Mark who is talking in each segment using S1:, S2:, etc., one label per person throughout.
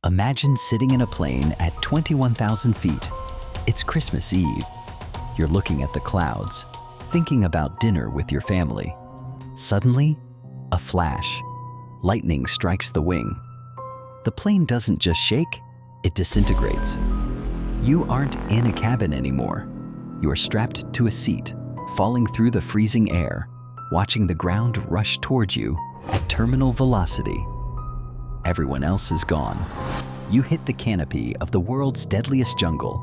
S1: Imagine sitting in a plane at 21,000 feet. It's Christmas Eve. You're looking at the clouds, thinking about dinner with your family. Suddenly, a flash. Lightning strikes the wing. The plane doesn't just shake, it disintegrates. You aren't in a cabin anymore. You are strapped to a seat, falling through the freezing air, watching the ground rush towards you at terminal velocity. Everyone else is gone. You hit the canopy of the world's deadliest jungle,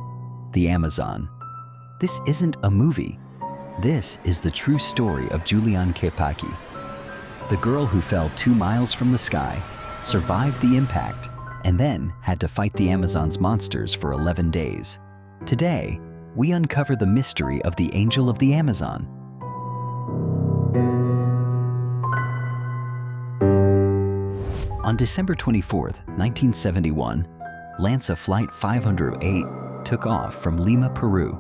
S1: the Amazon. This isn't a movie. This is the true story of Juliane Koepcke, the girl who fell 2 miles from the sky, survived the impact, and then had to fight the Amazon's monsters for 11 days. Today, we uncover the mystery of the Angel of the Amazon. On December 24, 1971, Lanza Flight 508 took off from Lima, Peru.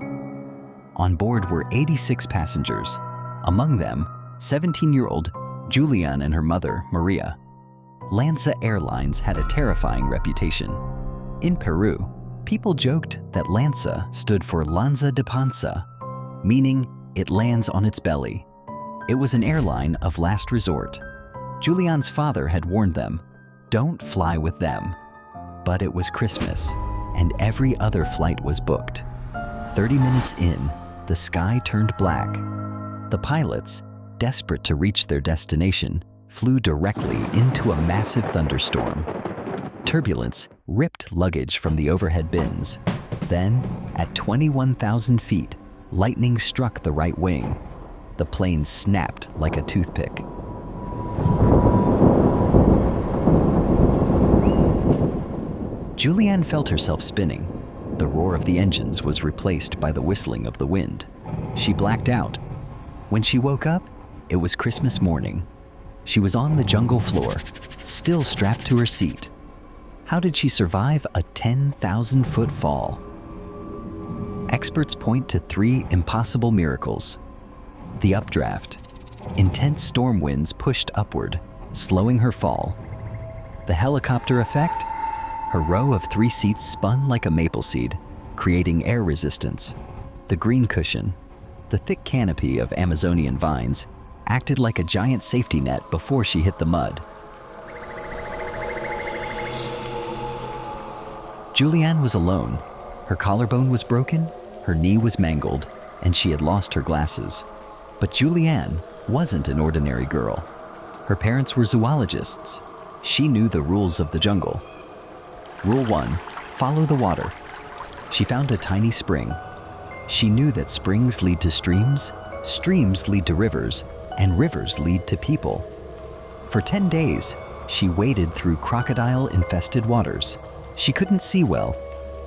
S1: On board were 86 passengers, among them 17-year-old Juliane and her mother, Maria. Lanza Airlines had a terrifying reputation. In Peru, people joked that Lanza stood for Lanza de Panza, meaning it lands on its belly. It was an airline of last resort. Juliane's father had warned them, don't fly with them. But it was Christmas, and every other flight was booked. 30 minutes in, the sky turned black. The pilots, desperate to reach their destination, flew directly into a massive thunderstorm. Turbulence ripped luggage from the overhead bins. Then, at 21,000 feet, lightning struck the right wing. The plane snapped like a toothpick. Juliane felt herself spinning. The roar of the engines was replaced by the whistling of the wind. She blacked out. When she woke up, it was Christmas morning. She was on the jungle floor, still strapped to her seat. How did she survive a 10,000-foot fall? Experts point to 3 impossible miracles. The updraft. Intense storm winds pushed upward, slowing her fall. The helicopter effect. Her row of 3 seats spun like a maple seed, creating air resistance. The green cushion, the thick canopy of Amazonian vines, acted like a giant safety net before she hit the mud. Juliane was alone. Her collarbone was broken, her knee was mangled, and she had lost her glasses. But Juliane wasn't an ordinary girl. Her parents were zoologists. She knew the rules of the jungle. Rule 1, follow the water. She found a tiny spring. She knew that springs lead to streams, streams lead to rivers, and rivers lead to people. For 10 days, she waded through crocodile-infested waters. She couldn't see well.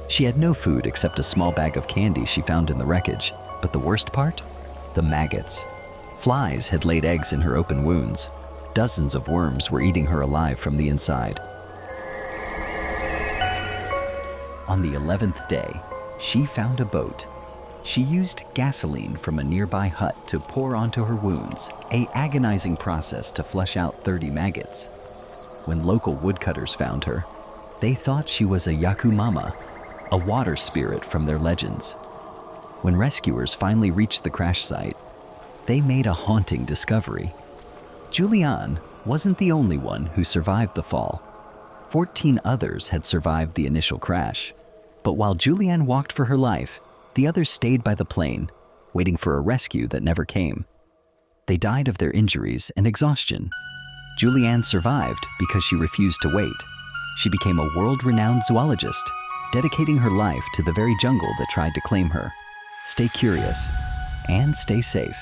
S1: She had no food except a small bag of candy she found in the wreckage. But the worst part? The maggots. Flies had laid eggs in her open wounds. Dozens of worms were eating her alive from the inside. On the 11th day, she found a boat. She used gasoline from a nearby hut to pour onto her wounds, an agonizing process to flush out 30 maggots. When local woodcutters found her, they thought she was a Yakumama, a water spirit from their legends. When rescuers finally reached the crash site, they made a haunting discovery. Juliane wasn't the only one who survived the fall. 14 others had survived the initial crash. But while Juliane walked for her life, the others stayed by the plane, waiting for a rescue that never came. They died of their injuries and exhaustion. Juliane survived because she refused to wait. She became a world-renowned zoologist, dedicating her life to the very jungle that tried to claim her. Stay curious and stay safe.